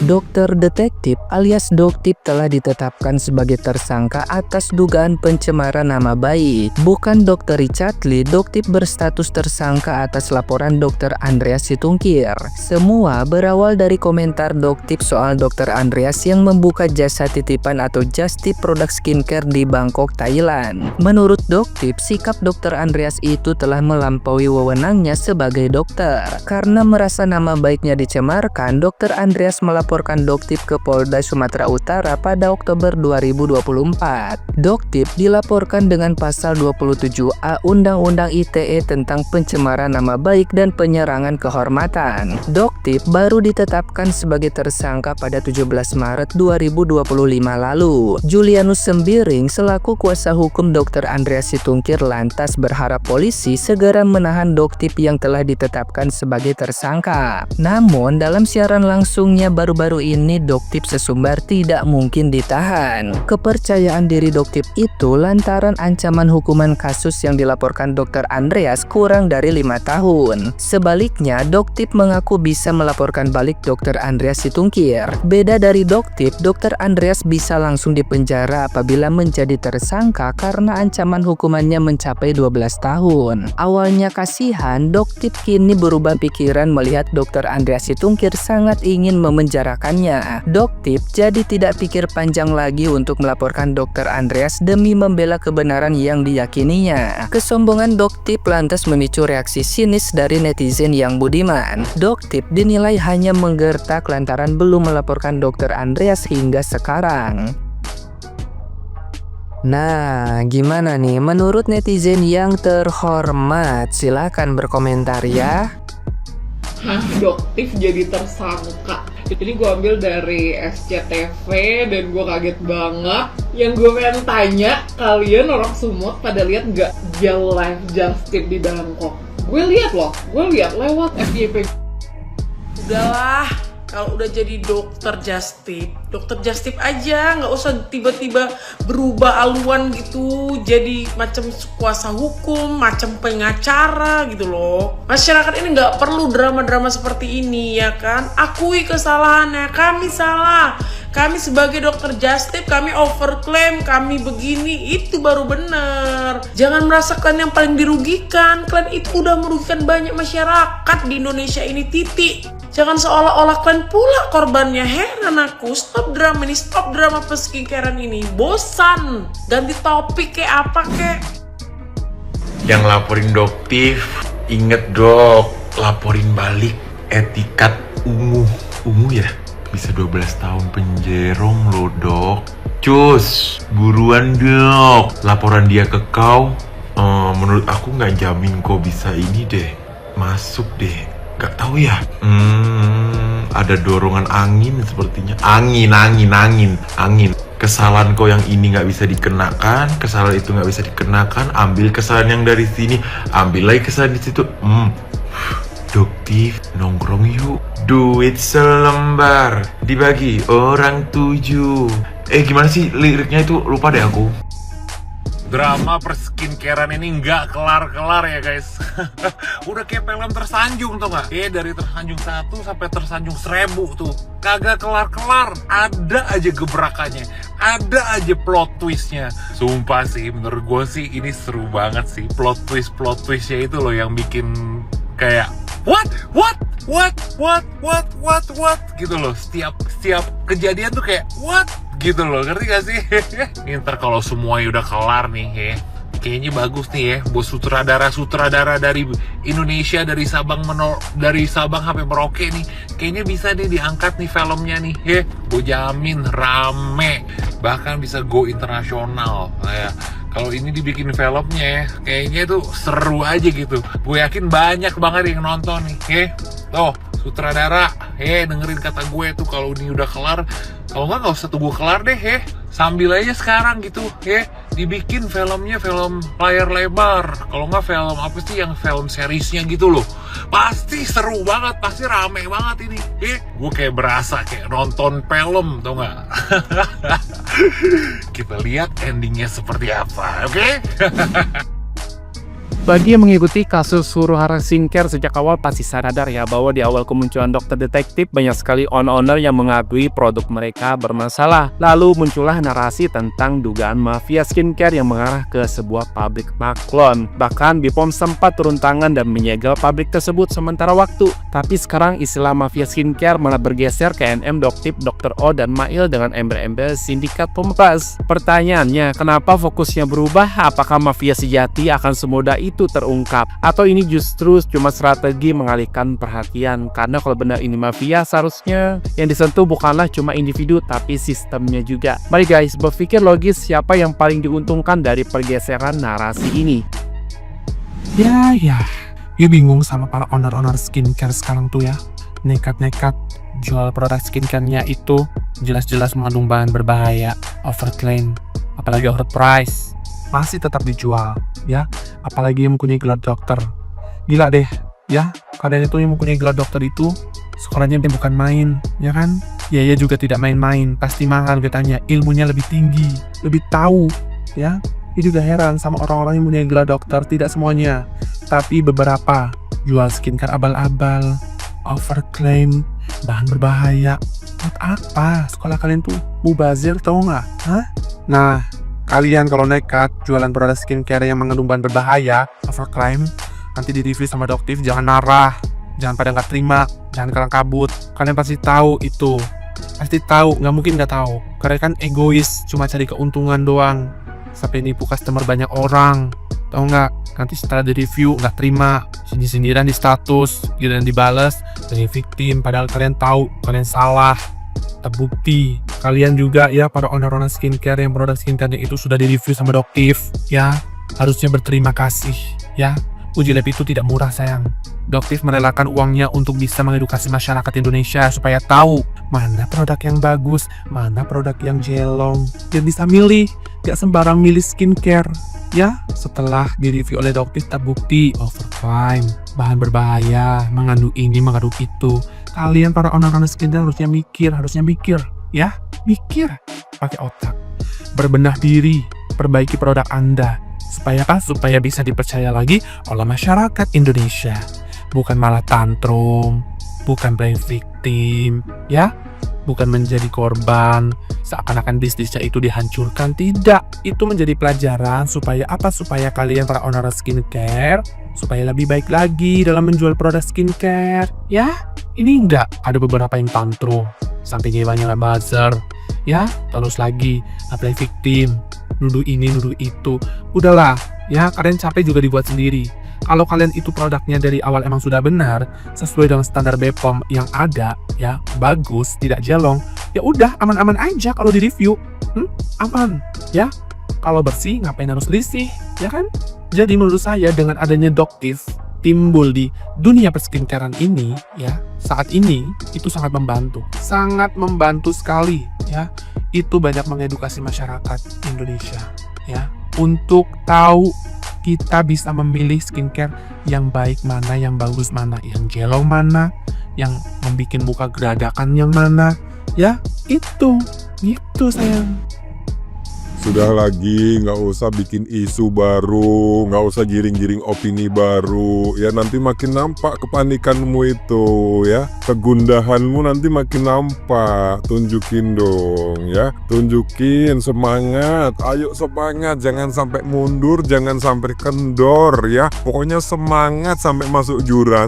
Dokter Detektif alias Doktip telah ditetapkan sebagai tersangka atas dugaan pencemaran nama baik. Bukan Dr. Richard Lee, Doktip berstatus tersangka atas laporan Dr. Andreas Situngkir. Semua berawal dari komentar Doktip soal Dr. Andreas yang membuka jasa titipan atau just tip produk skincare di Bangkok, Thailand. Menurut Doktip, sikap Dr. Andreas itu telah melampaui wewenangnya sebagai dokter. Karena merasa nama baiknya dicemarkan, Dr. Andreas melaporkan Doktip ke Polda Sumatera Utara pada Oktober 2024. Doktip dilaporkan dengan pasal 27A Undang-Undang ITE tentang pencemaran nama baik dan penyerangan kehormatan. Doktip baru ditetapkan sebagai tersangka pada 17 Maret 2025 lalu. Julianus Sembiring selaku kuasa hukum Dr. Andreas Situngkir lantas berharap polisi segera menahan Doktip yang telah ditetapkan sebagai tersangka. Namun dalam siaran langsungnya baru-baru ini Doktip sesumbar tidak mungkin ditahan. Kepercayaan diri Doktip itu lantaran ancaman hukuman kasus yang dilaporkan Dr. Andreas kurang dari 5 tahun. Sebaliknya, Doktip mengaku bisa melaporkan balik Dr. Andreas Situngkir. Beda dari Doktip, Dr. Andreas bisa langsung dipenjara apabila menjadi tersangka karena ancaman hukumannya mencapai 12 tahun. Awalnya kasihan, Doktip kini berubah pikiran melihat Dr. Andreas Situngkir sangat ingin memenjarakannya. Doktip jadi tidak pikir panjang lagi untuk melaporkan Dr. Andreas demi membela kebenaran yang diyakininya. Kesombongan Doktip lantas memicu reaksi sinis dari netizen yang budiman. Doktip dinilai hanya menggertak lantaran belum melaporkan Dr. Andreas hingga sekarang. Nah, gimana nih menurut netizen yang terhormat? Silakan berkomentar ya. Hah, Doktip jadi tersangka. Jadi gue ambil dari SCTV dan gue kaget banget. Yang gue pengen tanya, kalian orang Sumut pada lihat nggak dia live just tip di Bangkok? Gue lihat loh, gue lihat lewat FYP. Udahlah, kalau udah jadi dokter just tip aja, nggak usah tiba-tiba berubah haluan gitu, jadi macam kuasa hukum, macam pengacara gitu loh. Masyarakat ini nggak perlu drama-drama seperti ini ya kan. Akui kesalahannya, kami salah. Kami sebagai dokter just tip, kami overclaim, kami begini, itu baru bener. Jangan merasa kalian yang paling dirugikan. Kalian itu udah merugikan banyak masyarakat di Indonesia ini, titik. Jangan seolah-olah kalian pula korbannya. Heran aku, stop drama ini, stop drama peskincarean ini. Bosan, ganti topik kayak apa kek. Yang laporin Doktip, inget dok, laporin balik etikat ungu ya. Bisa 12 tahun penjerong loh dok. Cus, buruan dok. Laporan dia ke kau, menurut aku nggak jamin kau bisa ini deh, masuk deh. Gak tahu ya. Ada dorongan angin sepertinya. Angin. Kesalahan kau yang ini nggak bisa dikenakan, kesalahan itu nggak bisa dikenakan. Ambil kesalahan yang dari sini, ambil lagi kesalahan di situ. Doktip, nongkrong yuk. Duit selembar dibagi orang 7. Gimana sih liriknya itu? Lupa deh aku. Drama perskincarean ini nggak kelar-kelar ya guys. Udah kayak film Tersanjung tuh nggak? Dari Tersanjung 1 sampai Tersanjung 1000 tuh kagak kelar-kelar. Ada aja gebrakannya, ada aja plot twistnya. Sumpah sih, menurut gue sih ini seru banget sih. Plot twistnya itu loh yang bikin kayak what gitu loh. Setiap kejadian tuh kayak what gitu loh, ngerti gak sih? Ntar kalau semuanya udah kelar nih ya, kayaknya bagus nih ya buat sutradara dari Indonesia, dari Sabang sampai Merauke nih, kayaknya bisa nih diangkat nih filmnya nih ya. Gue jamin rame, bahkan bisa go internasional ya. Kalau ini dibikin filmnya kayaknya tuh seru aja gitu. Gue yakin banyak banget yang nonton nih ya. Tuh sutradara, dengerin kata gue tuh, kalau ini udah kelar, kalau nggak usah tunggu kelar deh sambil aja sekarang gitu dibikin filmnya, film layar lebar. Kalau nggak film apa sih yang film seriesnya gitu loh, pasti seru banget, pasti rame banget ini gue kayak berasa kayak nonton film, tau nggak? Kita lihat endingnya seperti apa, oke? Bagi yang mengikuti kasus huru-hara skincare sejak awal pasti sadar ya bahwa di awal kemunculan dokter detektif banyak sekali owner yang mengakui produk mereka bermasalah. Lalu muncullah narasi tentang dugaan mafia skincare yang mengarah ke sebuah pabrik maklon. Bahkan Bepom sempat turun tangan dan menyegel pabrik tersebut sementara waktu. Tapi sekarang istilah mafia skincare malah bergeser ke NM Doktip, Dr. O, dan Mail dengan embel-embel sindikat pemeras. Pertanyaannya, kenapa fokusnya berubah? Apakah mafia sejati akan semudah itu terungkap, atau ini justru cuma strategi mengalihkan perhatian? Karena kalau benar ini mafia, seharusnya yang disentuh bukanlah cuma individu tapi sistemnya juga. Mari guys, berpikir logis siapa yang paling diuntungkan dari pergeseran narasi ini. Ya, gue bingung sama para owner skincare sekarang tuh ya. Nekat-nekat jual produk skincare-nya itu jelas-jelas mengandung bahan berbahaya, overclaim, apalagi overprice. Masih tetap dijual, ya. Apalagi yang mempunyai gelar dokter. Gila deh, ya. Kalian itu yang mempunyai gelar dokter itu sekolahnya bukan main, ya kan? Ya juga tidak main-main, pasti mahal katanya. Ilmunya lebih tinggi, lebih tahu, ya. Ini udah heran sama orang-orang yang mempunyai gelar dokter, tidak semuanya, tapi beberapa jual skincare abal-abal, overclaim, bahan berbahaya. Buat apa? Sekolah kalian tuh mubazir, tau nggak? Hah? Nah, kalian kalau nekat jualan produk skincare yang mengandung bahan berbahaya, overclaim, nanti di-review sama Doktif, jangan marah, jangan pada nggak terima, jangan kalang kabut. Kalian pasti tahu itu, pasti tahu, nggak mungkin nggak tahu. Kalian kan egois, cuma cari keuntungan doang, sampai nipu customer banyak orang, tahu nggak? Nanti setelah di-review nggak terima, sindiran di status, giliran dibales, jadi victim. Padahal kalian tahu kalian salah, terbukti. Kalian juga ya para owner skincare yang produk skincare itu sudah di-review sama Doktif, ya harusnya berterima kasih, ya. Uji lab itu tidak murah sayang. Doktif merelakan uangnya untuk bisa mengedukasi masyarakat Indonesia supaya tahu mana produk yang bagus, mana produk yang jelong, biar bisa milih, gak sembarang milih skincare, ya. Setelah di-review oleh Doktif terbukti overclaim, bahan berbahaya, mengandung ini, mengandung itu. Kalian para owner skincare harusnya mikir, ya, mikir, pakai otak, berbenah diri, perbaiki produk Anda, supaya apa? Supaya bisa dipercaya lagi oleh masyarakat Indonesia, bukan malah tantrum, bukan playing victim, ya, bukan menjadi korban, seakan-akan bisnisnya itu dihancurkan. Tidak, itu menjadi pelajaran supaya apa? Supaya kalian para owner skincare supaya lebih baik lagi dalam menjual produk skincare, ya. Ini enggak, ada beberapa yang tantrum sampai jiwanya buzzer, ya. Terus lagi apply victim, nuduh ini nuduh itu. Udahlah, ya, kalian capek juga dibuat sendiri. Kalau kalian itu produknya dari awal emang sudah benar, sesuai dengan standar Bepom yang ada, ya, bagus, tidak jelong, ya udah aman-aman aja kalau di review, aman, ya. Kalau bersih ngapain harus risih, ya kan? Jadi menurut saya dengan adanya Doktif timbul di dunia perskincarean ini, ya, saat ini itu sangat membantu sekali, ya. Itu banyak mengedukasi masyarakat Indonesia, ya, untuk tahu kita bisa memilih skincare yang baik mana, yang bagus mana, yang jelong mana, yang membuat muka geradakan yang mana, ya. Itu sayang. Sudah lagi, nggak usah bikin isu baru, nggak usah giring-giring opini baru, ya nanti makin nampak kepanikanmu itu, ya, kegundahanmu nanti makin nampak. Tunjukin dong, ya, tunjukin semangat, ayo semangat, jangan sampai mundur, jangan sampai kendor, ya, pokoknya semangat sampai masuk jurang.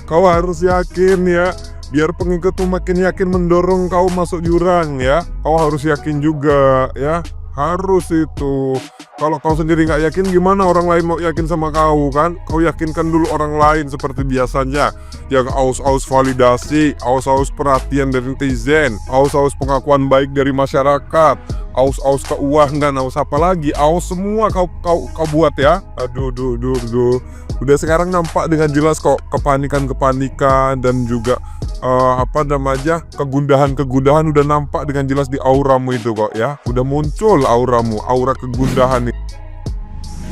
Kau harus yakin, ya. Biar pengikutmu makin yakin mendorong kau masuk jurang, ya. Kau harus yakin juga, ya. Harus itu. Kalau kau sendiri nggak yakin, gimana orang lain mau yakin sama kau, kan? Kau yakinkan dulu orang lain seperti biasanya. Yang aus-aus validasi, aus-aus perhatian dari netizen, aus-aus pengakuan baik dari masyarakat, aus-aus keuangan, aus apa lagi, aus semua kau buat, ya. Aduh. Udah sekarang nampak dengan jelas kok kepanikan dan juga kegundahan udah nampak dengan jelas di auramu itu kok, ya. Udah muncul auramu, aura kegundahan nih.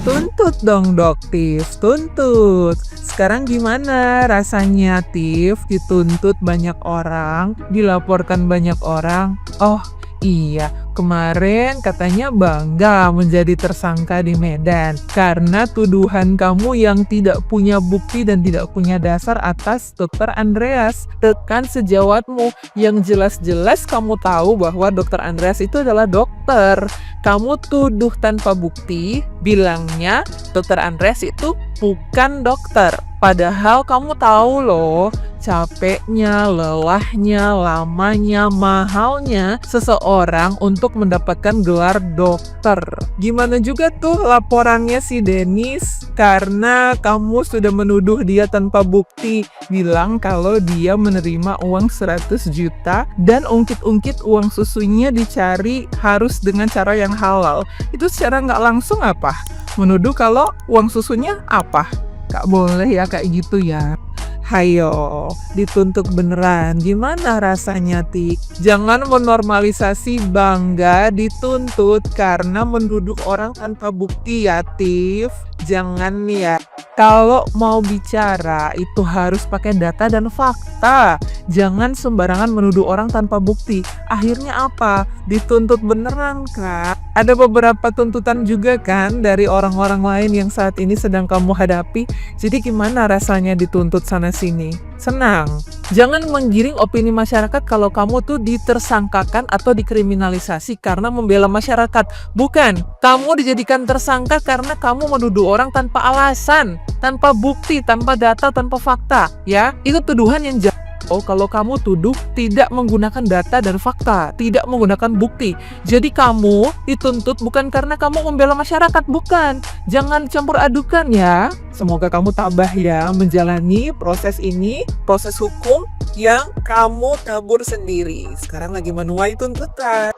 Tuntut dong Doktif, tuntut. Sekarang gimana rasanya Tif dituntut banyak orang, dilaporkan banyak orang? Oh iya, kemarin katanya bangga menjadi tersangka di Medan karena tuduhan kamu yang tidak punya bukti dan tidak punya dasar atas Dr. Andreas. Tekan sejawatmu yang jelas-jelas kamu tahu bahwa Dr. Andreas itu adalah dokter. Kamu tuduh tanpa bukti, bilangnya Dr. Andreas itu bukan dokter. Padahal kamu tahu loh, capeknya, lelahnya, lamanya, mahalnya seseorang untuk mendapatkan gelar dokter. Gimana juga tuh laporannya si Dennis? Karena kamu sudah menuduh dia tanpa bukti, bilang kalau dia menerima uang 100 juta dan ungkit-ungkit uang susunya dicari harus dengan cara yang halal. Itu secara nggak langsung apa? Menuduh kalau uang susunya apa? Gak boleh ya kayak gitu ya. Hayo, dituntut beneran. Gimana rasanya, Tik? Jangan menormalisasi bangga dituntut karena menuduh orang tanpa bukti ya, Tif. Jangan ya. Kalau mau bicara itu harus pakai data dan fakta. Jangan sembarangan menuduh orang tanpa bukti. Akhirnya apa? Dituntut beneran, Kak. Ada beberapa tuntutan juga kan dari orang-orang lain yang saat ini sedang kamu hadapi. Jadi gimana rasanya dituntut sana-sini? Senang. Jangan menggiring opini masyarakat kalau kamu tuh ditersangkakan atau dikriminalisasi karena membela masyarakat. Bukan, kamu dijadikan tersangka karena kamu menuduh orang tanpa alasan, tanpa bukti, tanpa data, tanpa fakta. Ya, itu tuduhan yang kalau kamu tuduh tidak menggunakan data dan fakta, tidak menggunakan bukti. Jadi kamu dituntut bukan karena kamu membela masyarakat, bukan. Jangan campur adukan ya. Semoga kamu tabah ya menjalani proses ini, proses hukum yang kamu tabur sendiri. Sekarang lagi menuai tuntutan.